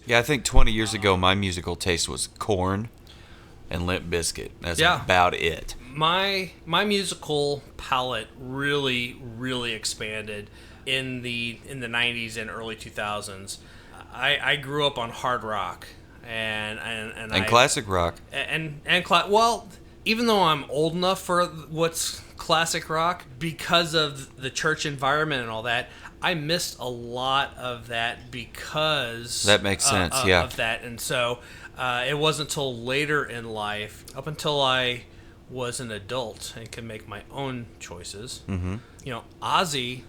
Yeah, I think 20 years ago my musical taste was Korn and Limp Bizkit. That's Yeah. about it. My musical palette really expanded in the 90s and early 2000s. I grew up on hard rock and And classic rock. well, even though I'm old enough for what's classic rock, because of the church environment and all that, I missed a lot of that because That makes sense, yeah. of that. And so it wasn't until later in life, up until I was an adult and could make my own choices. Mm-hmm. Ozzy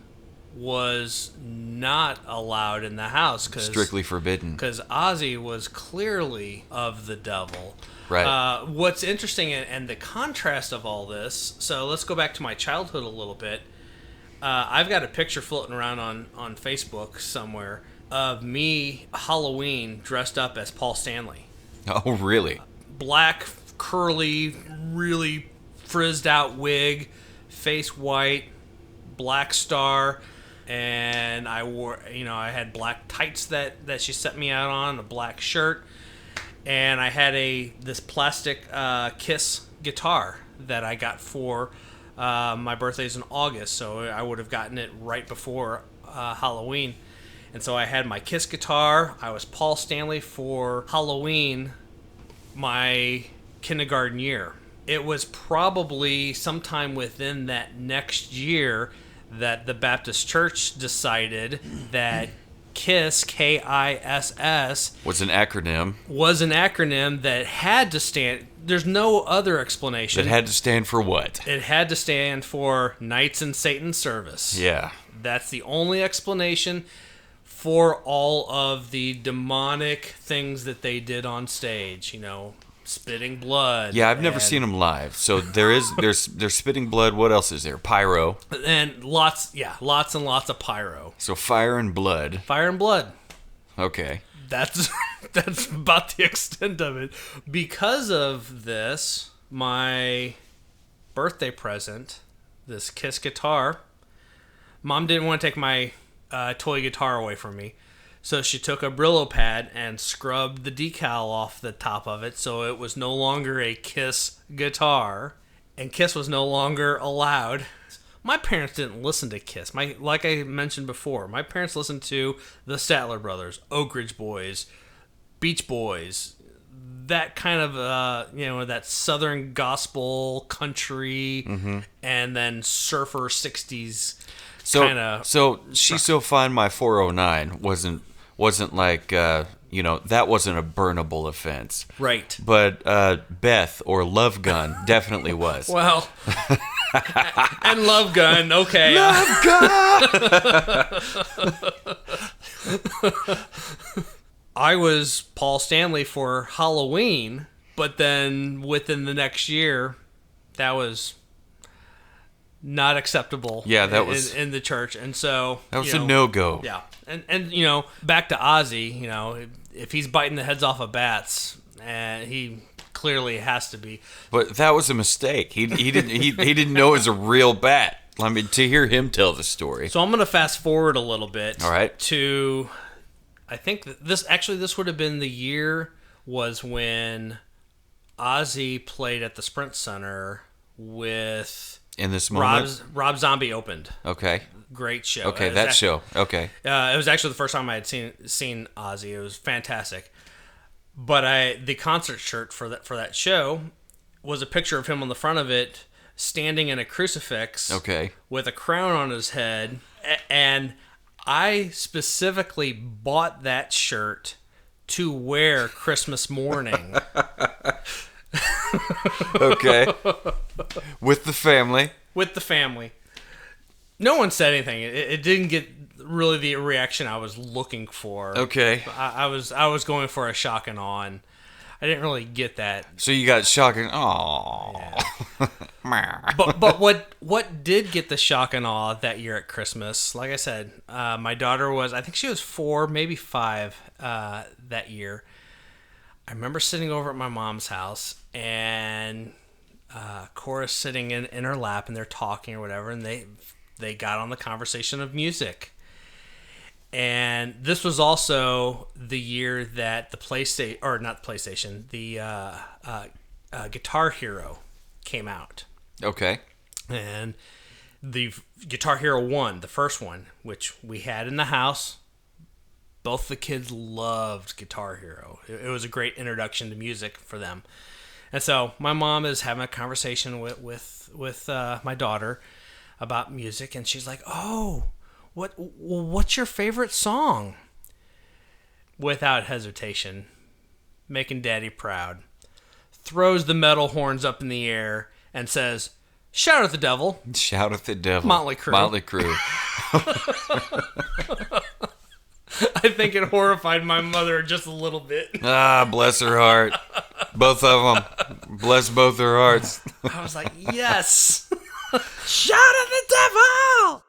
was not allowed in the house Strictly forbidden. because Ozzy was clearly of the devil. Right. What's interesting and the contrast of all this. So let's go back to my childhood a little bit. I've got a picture floating around on Facebook somewhere of me Halloween dressed up as Paul Stanley. Oh, really? Black, curly, really frizzed out wig, face white, black star, and I wore, I had black tights that she set me out on, a black shirt, and I had this plastic Kiss guitar that I got for my birthday's in August, so I would have gotten it right before Halloween. And so I had my Kiss guitar. I was Paul Stanley for Halloween my kindergarten year. It was probably sometime within that next year that the Baptist Church decided that KISS, KISS, Was an acronym was an acronym that had to stand. There's no other explanation. that had to stand for what? It had to stand for Knights in Satan's Service. Yeah. That's the only explanation for all of the demonic things that they did on stage. Spitting blood. Yeah, I've never seen them live. So there's spitting blood. What else is there? Pyro. And lots and lots of pyro. So fire and blood. Fire and blood. Okay. That's about the extent of it. Because of this, my birthday present, this Kiss guitar, Mom didn't want to take my toy guitar away from me. So she took a Brillo pad and scrubbed the decal off the top of it, so it was no longer a Kiss guitar, and Kiss was no longer allowed. My parents didn't listen to Kiss. Like I mentioned before, my parents listened to the Statler Brothers, Oak Ridge Boys, Beach Boys, that kind of that Southern gospel country, and then surfer '60s kind of. So She's So Fine, My 409 wasn't like that wasn't a burnable offense. Right. But Beth or Love Gun definitely was. Well, and Love Gun, okay. Love Gun. I was Paul Stanley for Halloween, but then within the next year, that was not acceptable. Yeah, that was in the church, and so that was a no-go. Yeah, and back to Ozzy, if he's biting the heads off of bats, and he clearly has to be. But that was a mistake. He didn't know it was a real bat. I mean, to hear him tell the story. So I'm going to fast forward a little bit. All right. To, I think this would have been the year was when Ozzy played at the Sprint Center with In this moment. Rob Zombie opened. Okay. Great show. Okay, that show. Okay. It was actually the first time I had seen Ozzy. It was fantastic. But the concert shirt for that show was a picture of him on the front of it, standing in a crucifix. Okay. With a crown on his head, and I specifically bought that shirt to wear Christmas morning. Okay. With the family. With the family. No one said anything. It didn't get really the reaction I was looking for. Okay. I was going for a shock and awe, and I didn't really get that. So you got shocking. Aww. Yeah. but what did get the shock and awe that year at Christmas? Like I said, my daughter was, I think she was 4, maybe 5 that year. I remember sitting over at my mom's house, and Cora's sitting in her lap, and they're talking or whatever, and they got on the conversation of music. And this was also the year that the PlayStation, or not the PlayStation, the Guitar Hero came out. Okay. And the Guitar Hero 1, the first one, which we had in the house, both the kids loved Guitar Hero. It was a great introduction to music for them. And so my mom is having a conversation with my daughter about music, and she's like, "Oh, what's your favorite song?" Without hesitation, making Daddy proud, throws the metal horns up in the air and says, "Shout at the devil." Shout at the devil. Motley Crue. Motley Crue. I think it horrified my mother just a little bit. Ah, bless her heart. Both of them. Bless both their hearts. I was like, yes. Shout at the devil!